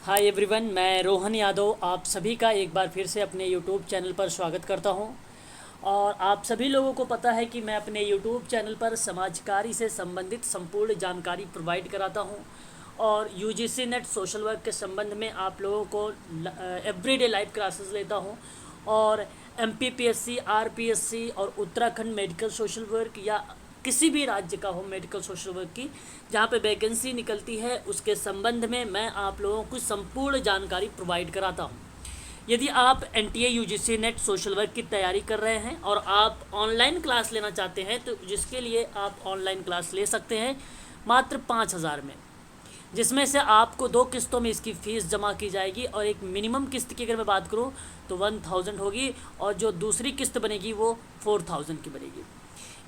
Hi everyone, मैं रोहन यादव आप सभी का एक बार फिर से अपने यूट्यूब चैनल पर स्वागत करता हूं। और आप सभी लोगों को पता है कि मैं अपने यूट्यूब चैनल पर समाजकारी से संबंधित संपूर्ण जानकारी प्रोवाइड कराता हूं। और यूजीसी नेट सोशल वर्क के संबंध में आप लोगों को एवरीडे लाइव क्लासेस लेता हूं। और एमपीपीएससी, आरपीएससी और उत्तराखंड मेडिकल सोशल वर्क या किसी भी राज्य का हो मेडिकल सोशल वर्क की जहाँ पे वैकेंसी निकलती है उसके संबंध में मैं आप लोगों को संपूर्ण जानकारी प्रोवाइड कराता हूँ। यदि आप NTA UGC net social work की तैयारी कर रहे हैं और आप ऑनलाइन क्लास लेना चाहते हैं तो जिसके लिए आप ऑनलाइन क्लास ले सकते हैं मात्र 5,000 में, जिसमें से आपको 2 किस्तों में इसकी फ़ीस जमा की जाएगी। और एक मिनिमम किस्त की अगर मैं बात करूँ तो 1000 होगी और जो दूसरी किस्त बनेगी वो 4000 की बनेगी।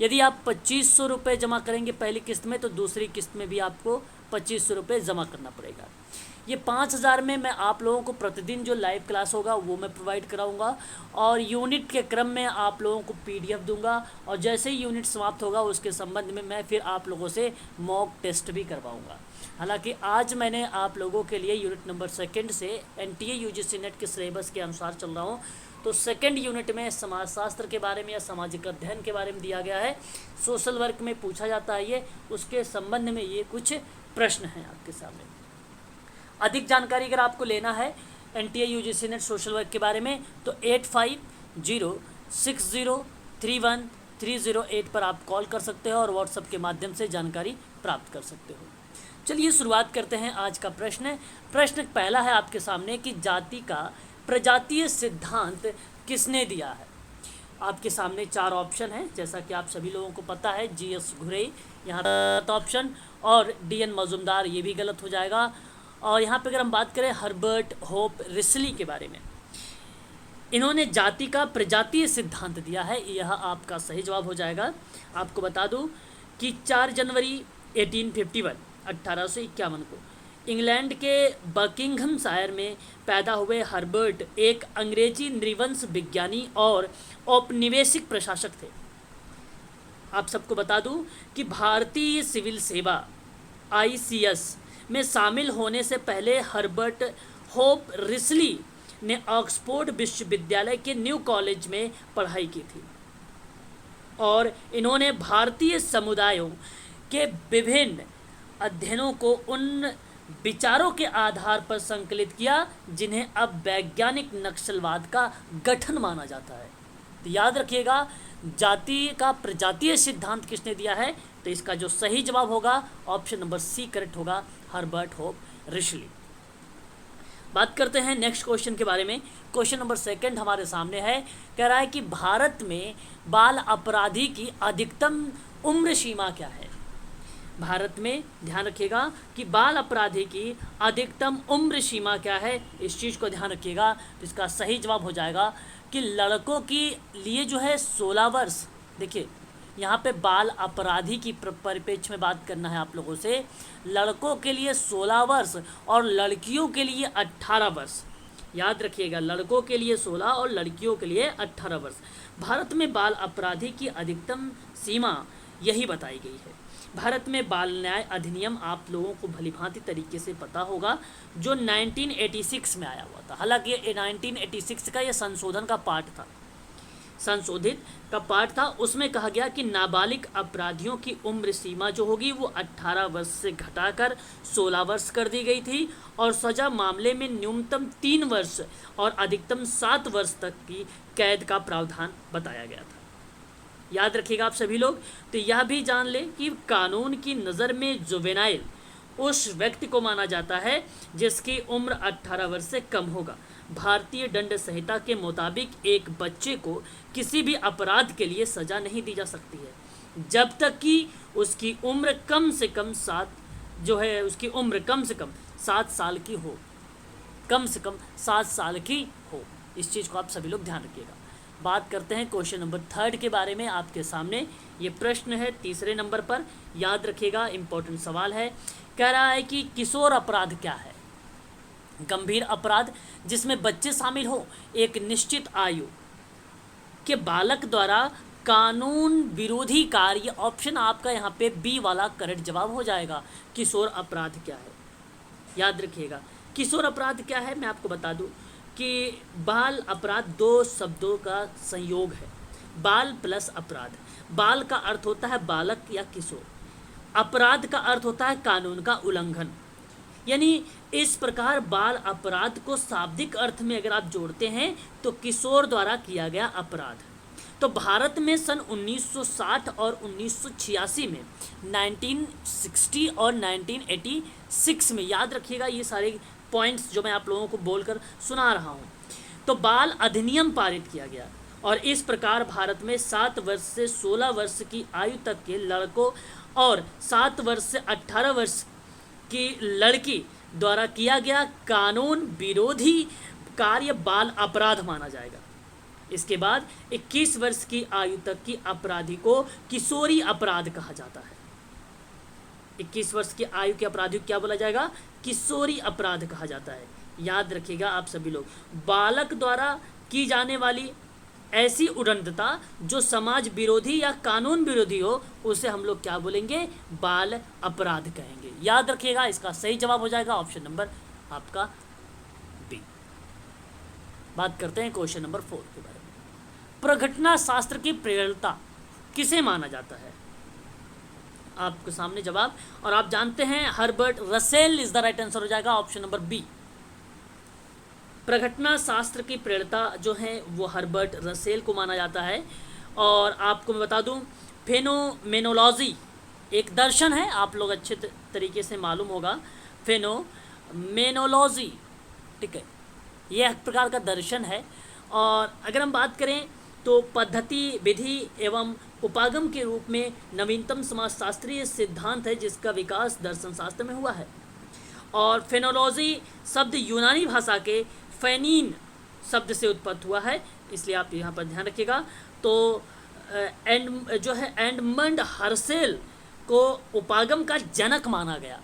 यदि आप 2500 रुपये जमा करेंगे पहली किस्त में तो दूसरी किस्त में भी आपको 2500 रुपये जमा करना पड़ेगा। ये 5,000 में मैं आप लोगों को प्रतिदिन जो लाइव क्लास होगा वो मैं प्रोवाइड कराऊंगा और यूनिट के क्रम में आप लोगों को पीडीएफ दूंगा। और जैसे ही यूनिट समाप्त होगा उसके संबंध में मैं फिर आप लोगों से मॉक टेस्ट भी करवाऊंगा। हालांकि आज मैंने आप लोगों के लिए यूनिट नंबर 2 से एनटीए यूजीसी नेट के सिलेबस के अनुसार चल रहा हूँ। तो 2 यूनिट में समाजशास्त्र के बारे में या सामाजिक अध्ययन के बारे में दिया गया है। सोशल वर्क में पूछा जाता है ये, उसके संबंध में ये कुछ प्रश्न हैं आपके सामने। अधिक जानकारी अगर आपको लेना है NTA UGC net social work के बारे में तो 8506031308 पर आप कॉल कर सकते हो और व्हाट्सएप के माध्यम से जानकारी प्राप्त कर सकते हो। चलिए शुरुआत करते हैं आज का प्रश्न। प्रश्न पहला है आपके सामने कि जाति का प्रजातीय सिद्धांत किसने दिया है। आपके सामने 4 ऑप्शन हैं, जैसा कि आप सभी लोगों को पता है। जीएस घुरे यहाँ गलत ऑप्शन, और डीएन मजुमदार ये भी गलत हो जाएगा। और यहाँ पे अगर हम बात करें हर्बर्ट होप रिसली के बारे में, इन्होंने जाति का प्रजातीय सिद्धांत दिया है, यह आपका सही जवाब हो जाएगा। आपको बता दूं कि 4 जनवरी 1851 को इंग्लैंड के बकिंघमशायर में पैदा हुए हर्बर्ट एक अंग्रेजी नृवंश विज्ञानी और औपनिवेशिक प्रशासक थे। आप सबको बता दूं कि भारतीय सिविल सेवा आईसीएस में शामिल होने से पहले हर्बर्ट होप रिसली ने ऑक्सफोर्ड विश्वविद्यालय के न्यू कॉलेज में पढ़ाई की थी और इन्होंने भारतीय समुदायों के विभिन्न अध्ययनों को उन विचारों के आधार पर संकलित किया जिन्हें अब वैज्ञानिक नक्सलवाद का गठन माना जाता है। तो याद रखिएगा, जाति का प्रजातीय सिद्धांत किसने दिया है, तो इसका जो सही जवाब होगा ऑप्शन नंबर सी करेक्ट होगा, हर्बर्ट होप रिसली। बात करते हैं नेक्स्ट क्वेश्चन के बारे में। क्वेश्चन नंबर 2 हमारे सामने है, कह रहा है कि भारत में बाल अपराधी की अधिकतम उम्र सीमा क्या है। भारत में ध्यान रखिएगा कि बाल अपराधी की अधिकतम उम्र सीमा क्या है, इस चीज़ को ध्यान रखिएगा। तो इसका सही जवाब हो जाएगा कि लड़कों के लिए जो है 16 वर्ष। देखिए यहाँ पे बाल अपराधी की परिप्रेक्ष्य में बात करना है आप लोगों से। लड़कों के लिए 16 वर्ष और लड़कियों के लिए 18 वर्ष। याद रखिएगा, लड़कों के लिए 16 और लड़कियों के लिए 18 वर्ष। भारत में बाल अपराधी की अधिकतम सीमा यही बताई गई है। भारत में बाल न्याय अधिनियम आप लोगों को भलीभांति तरीके से पता होगा, जो 1986 में आया हुआ था। हालांकि ये 1986 का ये संशोधन का पार्ट था, संशोधित का पार्ट था। उसमें कहा गया कि नाबालिग अपराधियों की उम्र सीमा जो होगी वो 18 वर्ष से घटाकर 16 वर्ष कर दी गई थी और सजा मामले में न्यूनतम 3 वर्ष और अधिकतम 7 वर्ष तक की कैद का प्रावधान बताया गया था। याद रखिएगा आप सभी लोग। तो यह भी जान लें कि कानून की नज़र में जुवेनाइल उस व्यक्ति को माना जाता है जिसकी उम्र 18 वर्ष से कम होगा। भारतीय दंड संहिता के मुताबिक एक बच्चे को किसी भी अपराध के लिए सज़ा नहीं दी जा सकती है जब तक कि उसकी उम्र कम से कम 7 साल की हो, कम से कम 7 साल की हो। इस चीज़ को आप सभी लोग ध्यान रखिएगा। बात करते हैं क्वेश्चन नंबर 3 के बारे में। आपके सामने ये प्रश्न है 3 नंबर पर। याद रखिएगा, इम्पोर्टेंट सवाल है। कह रहा है कि किशोर अपराध क्या है। गंभीर अपराध जिसमें बच्चे शामिल हो, एक निश्चित आयु के बालक द्वारा कानून विरोधी कार्य। ऑप्शन आपका यहाँ पे बी वाला करेक्ट जवाब हो जाएगा। किशोर अपराध क्या है, याद रखिएगा। किशोर अपराध क्या है, मैं आपको बता दूं कि बाल अपराध दो शब्दों का संयोग है, बाल प्लस अपराध। बाल का अर्थ होता है बालक या किशोर, अपराध का अर्थ होता है कानून का उल्लंघन। यानी इस प्रकार बाल अपराध को शाब्दिक अर्थ में अगर आप जोड़ते हैं तो किशोर द्वारा किया गया अपराध। तो भारत में सन 1960 और 1986 में, 1960 और 1986 में, याद रखिएगा ये सारे पॉइंट्स जो मैं आप लोगों को बोलकर सुना रहा हूँ, तो बाल अधिनियम पारित किया गया। और इस प्रकार भारत में 7 वर्ष से 16 वर्ष की आयु तक के लड़कों और 7 वर्ष से 18 वर्ष की लड़की द्वारा किया गया कानून विरोधी कार्य बाल अपराध माना जाएगा। इसके बाद 21 वर्ष की आयु तक की अपराधी को किशोरी अपराध कहा जाता है। 21 वर्ष की आयु के अपराधी को क्या बोला जाएगा, किशोरी अपराध कहा जाता है। याद रखिएगा आप सभी लोग, बालक द्वारा की जाने वाली ऐसी उद्दंडता जो समाज विरोधी या कानून विरोधी हो, उसे हम लोग क्या बोलेंगे, बाल अपराध कहेंगे। याद रखिएगा, इसका सही जवाब हो जाएगा ऑप्शन नंबर आपका बी। बात करते हैं क्वेश्चन नंबर 4 के बारे में। प्रघटना शास्त्र की प्रेरणा किसे माना जाता है? आपके सामने जवाब, और आप जानते हैं Herbert Russell is the right answer हो जाएगा ऑप्शन नंबर बी। प्रघटना शास्त्र की प्रेरणा जो है वो हर्बर्ट रसेल को माना जाता है। और आपको मैं बता दूं, फेनोमेनोलॉजी एक दर्शन है, आप लोग अच्छे तरीके से मालूम होगा, फेनोमेनोलॉजी, ठीक है, यह एक प्रकार का दर्शन है। और अगर हम बात करें तो पद्धति, विधि एवं उपागम के रूप में नवीनतम समाजशास्त्रीय सिद्धांत है जिसका विकास दर्शन शास्त्र में हुआ है। और फेनोलॉजी शब्द यूनानी भाषा के फेनिन शब्द से उत्पन्न हुआ है, इसलिए आप यहाँ पर ध्यान रखिएगा। तो एडमंड हर्सेल को उपागम का जनक माना गया।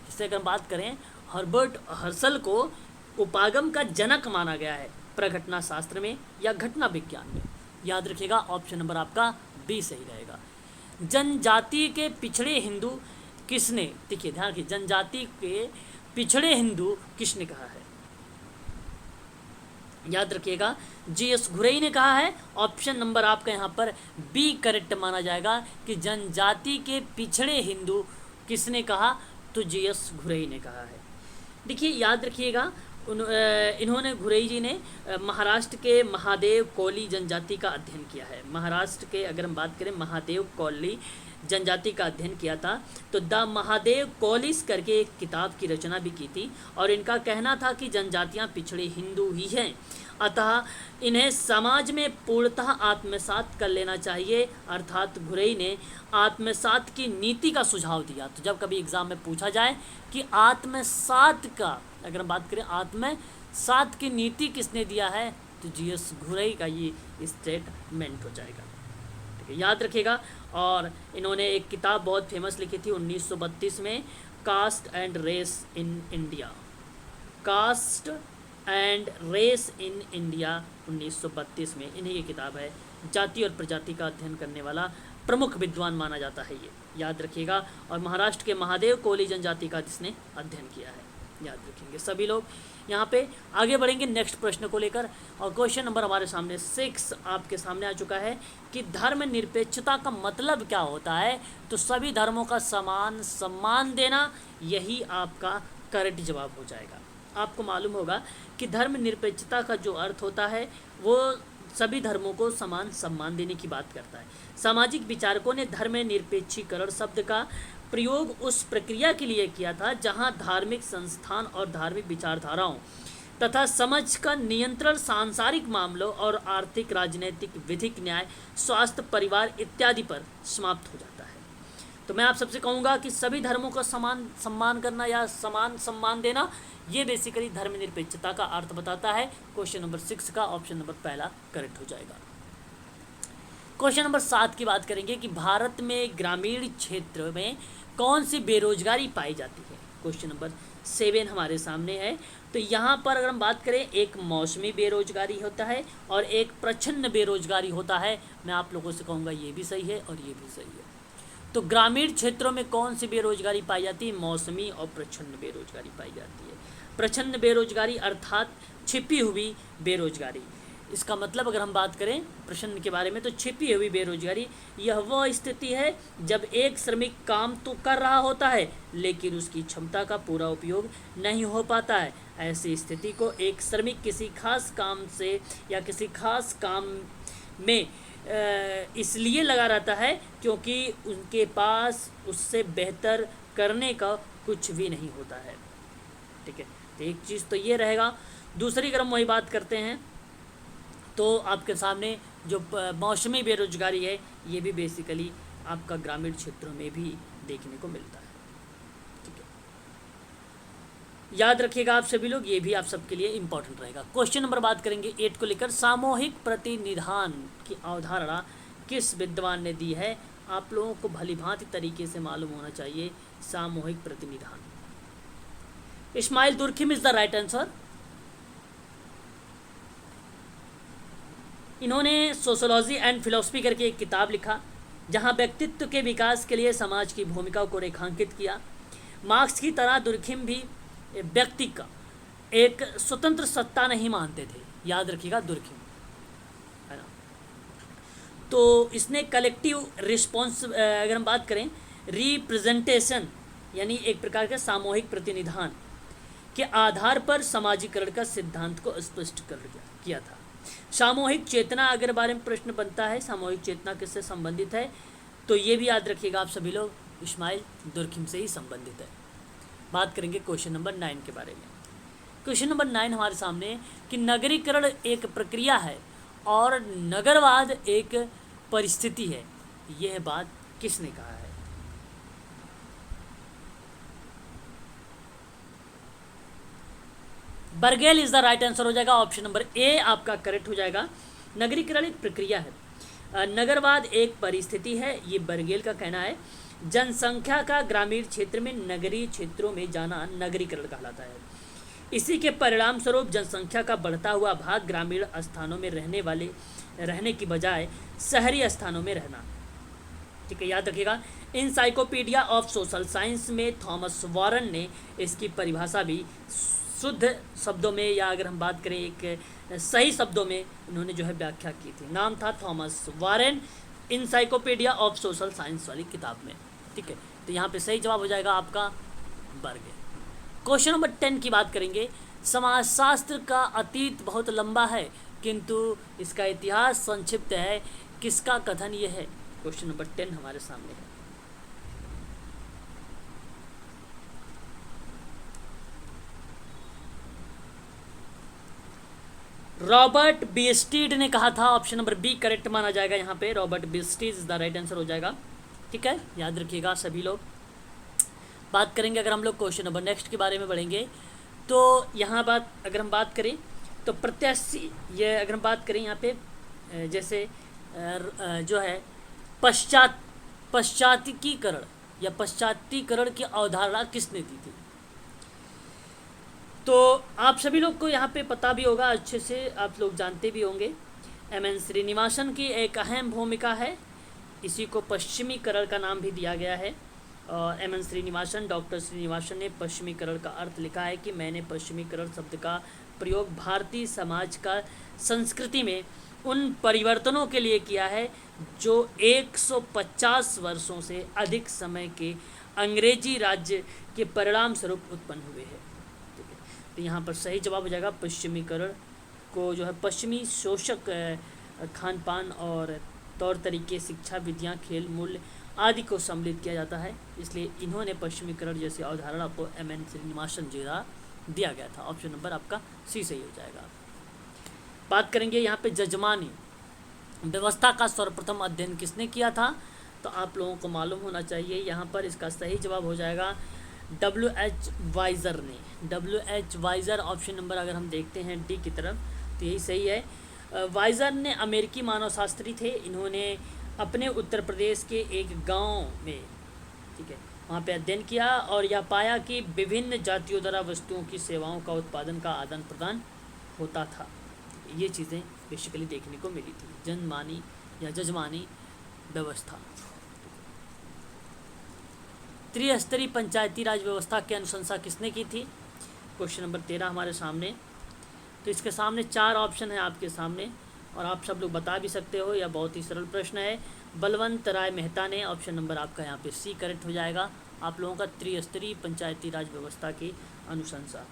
इससे अगर हम बात करें, हर्बर्ट हर्सेल को उपागम का जनक माना गया है प्रघटना शास्त्र में या घटना विज्ञान में। याद रखिएगा ऑप्शन नंबर आपका बी सही रहेगा। जनजाति के पिछड़े हिंदू किसने, देखिए ध्यान रखिए, जनजाति के पिछड़े हिंदू किसने कहा है? याद रखिएगा जीएस घुरई ने कहा है। ऑप्शन नंबर आपका यहाँ पर बी करेक्ट माना जाएगा कि जनजाति के पिछड़े हिंदू किसने कहा, तो जीएस घुरई ने कहा है। देखिए याद रखिएगा, इन्होंने, घुरई जी ने महाराष्ट्र के महादेव कोली जनजाति का अध्ययन किया है। महाराष्ट्र के अगर हम बात करें, महादेव कोली जनजाति का अध्ययन किया था। तो द महादेव कोलिस करके एक किताब की रचना भी की थी। और इनका कहना था कि जनजातियां पिछड़े हिंदू ही हैं, अतः इन्हें समाज में पूर्णतः आत्मसात कर लेना चाहिए। अर्थात घुरई ने आत्मसात की नीति का सुझाव दिया। तो जब कभी एग्जाम में पूछा जाए कि आत्मसात का, अगर हम बात करें आत्मसात की नीति किसने दिया है, तो जीएस घुरई का ये स्टेटमेंट हो जाएगा, ठीक है, याद रखिएगा। और इन्होंने एक किताब बहुत फेमस लिखी थी 1932 में, caste and race in India, caste and race in India 1932 में इन्हीं की किताब है। जाति और प्रजाति का अध्ययन करने वाला प्रमुख विद्वान माना जाता है ये, याद रखिएगा। और महाराष्ट्र के महादेव कोली जनजाति का जिसने अध्ययन किया है, याद रखेंगे सभी लोग। यहाँ पे आगे बढ़ेंगे नेक्स्ट प्रश्न को लेकर। और क्वेश्चन नंबर हमारे सामने 6 आपके सामने आ चुका है कि धर्म निरपेक्षता का मतलब क्या होता है। तो सभी धर्मों का समान सम्मान देना, यही आपका करेक्ट जवाब हो जाएगा। आपको मालूम होगा कि धर्म निरपेक्षता का जो अर्थ होता है वो सभी धर्मों को समान सम्मान देने की बात करता है। सामाजिक विचारकों ने धर्म निरपेक्षीकरण शब्द का प्रयोग उस प्रक्रिया के लिए किया था जहां धार्मिक संस्थान और धार्मिक विचारधाराओं तथा समझ का नियंत्रण सांसारिक मामलों और आर्थिक, राजनीतिक, विधिक, न्याय, स्वास्थ्य, परिवार इत्यादि पर समाप्त हो जाता है। तो मैं आप सबसे कहूँगा कि सभी धर्मों का समान सम्मान करना या समान सम्मान देना, ये बेसिकली धर्मनिरपेक्षता का अर्थ बताता है। क्वेश्चन नंबर 6 का ऑप्शन नंबर पहला करेक्ट हो जाएगा। क्वेश्चन नंबर 7 की बात करेंगे कि भारत में ग्रामीण क्षेत्र में कौन सी बेरोजगारी पाई जाती है। क्वेश्चन नंबर 7 हमारे सामने है। तो यहाँ पर अगर हम बात करें, एक मौसमी बेरोजगारी होता है और एक प्रच्छन्न बेरोजगारी होता है। मैं आप लोगों से कहूँगा ये भी सही है और ये भी सही है। तो ग्रामीण क्षेत्रों में कौन सी बेरोजगारी पाई जाती है? मौसमी और प्रच्छन्न बेरोजगारी पाई जाती है। प्रच्छन्न बेरोजगारी अर्थात छिपी हुई बेरोजगारी। इसका मतलब अगर हम बात करें प्रश्न के बारे में तो छिपी हुई बेरोजगारी यह वह स्थिति है जब एक श्रमिक काम तो कर रहा होता है लेकिन उसकी क्षमता का पूरा उपयोग नहीं हो पाता है। ऐसी स्थिति को एक श्रमिक किसी खास काम से या किसी खास काम में इसलिए लगा रहता है क्योंकि उनके पास उससे बेहतर करने का कुछ भी नहीं होता है। ठीक है, तो एक चीज़ तो ये रहेगा। दूसरी अगर हम वही बात करते हैं तो आपके सामने जो मौसमी बेरोजगारी है ये भी बेसिकली आपका ग्रामीण क्षेत्रों में भी देखने को मिलता है। ठीक है, याद रखिएगा आप सभी लोग, ये भी आप सबके लिए इम्पोर्टेंट रहेगा। क्वेश्चन नंबर बात करेंगे 8 को लेकर, सामूहिक प्रतिनिधान की अवधारणा किस विद्वान ने दी है? आप लोगों को भलीभांति तरीके से मालूम होना चाहिए सामूहिक प्रतिनिधान। Emile Durkheim is the right answer. इन्होंने सोशोलॉजी एंड फिलोसफी करके एक किताब लिखा जहां व्यक्तित्व के विकास के लिए समाज की भूमिका को रेखांकित किया। मार्क्स की तरह दुर्खिम भी व्यक्ति का एक स्वतंत्र सत्ता नहीं मानते थे, याद रखिएगा दुर्खिम, है ना। तो इसने कलेक्टिव रिस्पॉन्स अगर हम बात करें रिप्रेजेंटेशन यानी एक प्रकार का सामूहिक प्रतिनिधान के आधार पर समाजीकरण का सिद्धांत को स्पष्ट कर किया था। सामूहिक चेतना अगर बारे में प्रश्न बनता है सामूहिक चेतना किससे संबंधित है तो ये भी याद रखिएगा आप सभी लोग, इस्माइल दुर्खिम से ही संबंधित है। बात करेंगे क्वेश्चन नंबर 9 के बारे में। क्वेश्चन नंबर 9 हमारे सामने कि नगरीकरण एक प्रक्रिया है और नगरवाद एक परिस्थिति है, यह बात किसने कहा है? बर्गेल इज द राइट आंसर हो जाएगा। ऑप्शन नंबर ए आपका करेक्ट हो जाएगा। नगरीकरण एक प्रक्रिया है, नगरवाद एक परिस्थिति है, ये बर्गेल का कहना है। जनसंख्या का ग्रामीण क्षेत्र में नगरीय क्षेत्रों में जाना नगरीकरण कहलाता है। इसी के परिणाम स्वरूप जनसंख्या का बढ़ता हुआ भाग ग्रामीण स्थानों में रहने की बजाय शहरी स्थानों में रहना। ठीक है, याद रखिएगा। इनसाइक्लोपीडिया ऑफ सोशल साइंस में थॉमस वॉरेन ने इसकी परिभाषा भी शुद्ध शब्दों में या अगर हम बात करें एक सही शब्दों में उन्होंने जो है व्याख्या की थी। नाम था Thomas Warren, encyclopaedia of social science वाली किताब में। ठीक है, तो यहाँ पे सही जवाब हो जाएगा आपका बर्गेल। क्वेश्चन नंबर 10 की बात करेंगे। समाजशास्त्र का अतीत बहुत लंबा है किंतु इसका इतिहास संक्षिप्त है, किसका कथन ये है? क्वेश्चन नंबर 10 हमारे सामने है। रॉबर्ट बीस्टीड ने कहा था। ऑप्शन नंबर बी करेक्ट माना जाएगा यहाँ पे, Robert Bierstedt is the right answer हो जाएगा। ठीक है, याद रखिएगा सभी लोग। बात करेंगे अगर हम लोग क्वेश्चन नंबर नेक्स्ट के बारे में बढ़ेंगे तो यहाँ अगर हम बात करें तो प्रत्याशी ये अगर हम बात करें यहाँ पे जैसे जो है पाश्चात्य या पाश्चात्यीकरण की अवधारणा किसने दी थी? तो आप सभी लोग को यहाँ पे पता भी होगा, अच्छे से आप लोग जानते भी होंगे। एम.एन. श्रीनिवासन की एक अहम भूमिका है, इसी को पश्चिमीकरण का नाम भी दिया गया है। और एम.एन. श्रीनिवासन, डॉक्टर श्रीनिवासन ने पश्चिमीकरण का अर्थ लिखा है कि मैंने पश्चिमीकरण शब्द का प्रयोग भारतीय समाज का संस्कृति में उन परिवर्तनों के लिए किया है जो 150 वर्षों से अधिक समय के अंग्रेजी राज्य के परिणाम स्वरूप उत्पन्न हुए हैं। तो यहाँ पर सही जवाब हो जाएगा पश्चिमीकरण को जो है पश्चिमी शोषक खान पान और तौर तरीके, शिक्षा, विधियाँ, खेल, मूल्य आदि को सम्मिलित किया जाता है, इसलिए इन्होंने पश्चिमीकरण जैसी अवधारणा को एम.एन. श्रीनिवासन द्वारा दिया गया था। ऑप्शन नंबर आपका सी सही हो जाएगा। बात करेंगे यहाँ पे जजमानी व्यवस्था का सर्वप्रथम अध्ययन किसने किया था? तो आप लोगों को मालूम होना चाहिए, यहाँ पर इसका सही जवाब हो जाएगा W.H. वाइजर ने। W.H. वाइजर ऑप्शन नंबर अगर हम देखते हैं डी की तरफ तो यही सही है। वाइजर ने अमेरिकी मानवशास्त्री थे, इन्होंने अपने उत्तर प्रदेश के एक गांव में, ठीक है, वहाँ पे अध्ययन किया और यह पाया कि विभिन्न जातियों द्वारा वस्तुओं की सेवाओं का उत्पादन का आदान प्रदान होता था। ये चीज़ें बेसिकली देखने को मिली थी, जनमानी या जजमानी व्यवस्था। त्रिस्तरीय पंचायती राज व्यवस्था की अनुशंसा किसने की थी? क्वेश्चन नंबर 13 हमारे सामने। तो इसके सामने 4 ऑप्शन है आपके सामने और आप सब लोग बता भी सकते हो, यह बहुत ही सरल प्रश्न है। बलवंत राय मेहता ने, ऑप्शन नंबर आपका यहाँ पे सी करेक्ट हो जाएगा। आप लोगों का त्रिस्तरीय पंचायती राज व्यवस्था की अनुशंसा।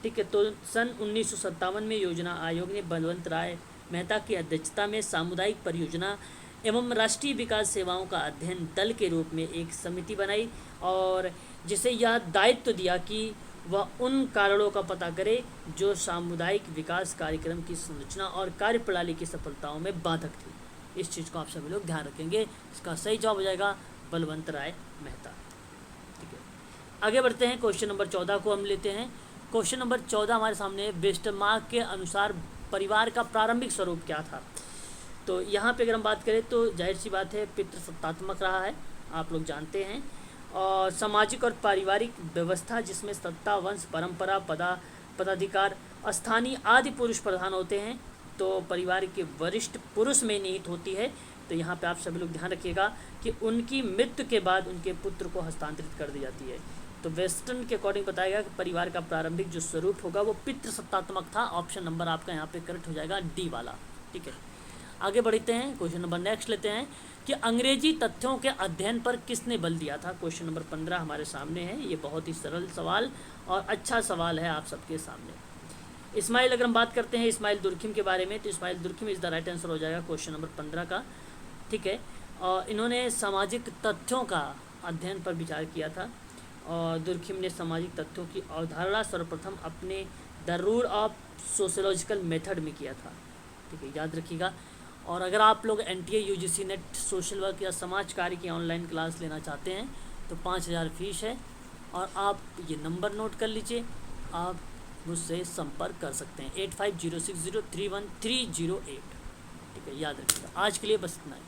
ठीक है, तो सन 1957 में योजना आयोग ने बलवंत राय मेहता की अध्यक्षता में सामुदायिक परियोजना एवं राष्ट्रीय विकास सेवाओं का अध्ययन दल के रूप में एक समिति बनाई और जिसे यह दायित्व दिया कि वह उन कारणों का पता करे जो सामुदायिक विकास कार्यक्रम की संरचना और कार्यप्रणाली की सफलताओं में बाधक थी। इस चीज़ को आप सभी लोग ध्यान रखेंगे। इसका सही जवाब हो जाएगा बलवंत राय मेहता। ठीक है, आगे बढ़ते हैं। क्वेश्चन नंबर 14 को हम लेते हैं। क्वेश्चन नंबर 14 हमारे सामने, वेस्टरमार्क के अनुसार परिवार का प्रारंभिक स्वरूप क्या था। तो यहाँ पे अगर हम बात करें तो जाहिर सी बात है पितृसत्तात्मक रहा है, आप लोग जानते हैं। और सामाजिक और पारिवारिक व्यवस्था जिसमें सत्ता, वंश, परंपरा, पदाधिकार, स्थानीय आदि पुरुष प्रधान होते हैं, तो परिवार के वरिष्ठ पुरुष में निहित होती है। तो यहाँ पे आप सभी लोग ध्यान रखिएगा कि उनकी मृत्यु के बाद उनके पुत्र को हस्तांतरित कर दी जाती है। तो वेस्टर्न के अकॉर्डिंग बताएगा कि परिवार का प्रारंभिक जो स्वरूप होगा वो पितृसत्तात्मक था। ऑप्शन नंबर आपका यहाँ पे करेक्ट हो जाएगा, डी वाला। ठीक है, आगे बढ़ते हैं। क्वेश्चन नंबर नेक्स्ट लेते हैं कि अंग्रेजी तथ्यों के अध्ययन पर किसने बल दिया था। क्वेश्चन नंबर 15 हमारे सामने है। ये बहुत ही सरल सवाल और अच्छा सवाल है आप सबके सामने। इस्माइल, अगर हम बात करते हैं इस्माइल दुर्खिम के बारे में, तो Emile Durkheim is the right answer हो जाएगा क्वेश्चन नंबर 15 का। ठीक है, और इन्होंने सामाजिक तथ्यों का अध्ययन पर विचार किया था और दुर्खिम ने सामाजिक तथ्यों की अवधारणा सर्वप्रथम अपने the rule of sociological method में किया था। ठीक है, याद रखिएगा। और अगर आप लोग NTA UGC net social work या समाज कार्य की ऑनलाइन क्लास लेना चाहते हैं तो 5000 फीस है और आप ये नंबर नोट कर लीजिए, आप मुझसे संपर्क कर सकते हैं 8506031308। ठीक है, याद रखिएगा। आज के लिए बस इतना ही।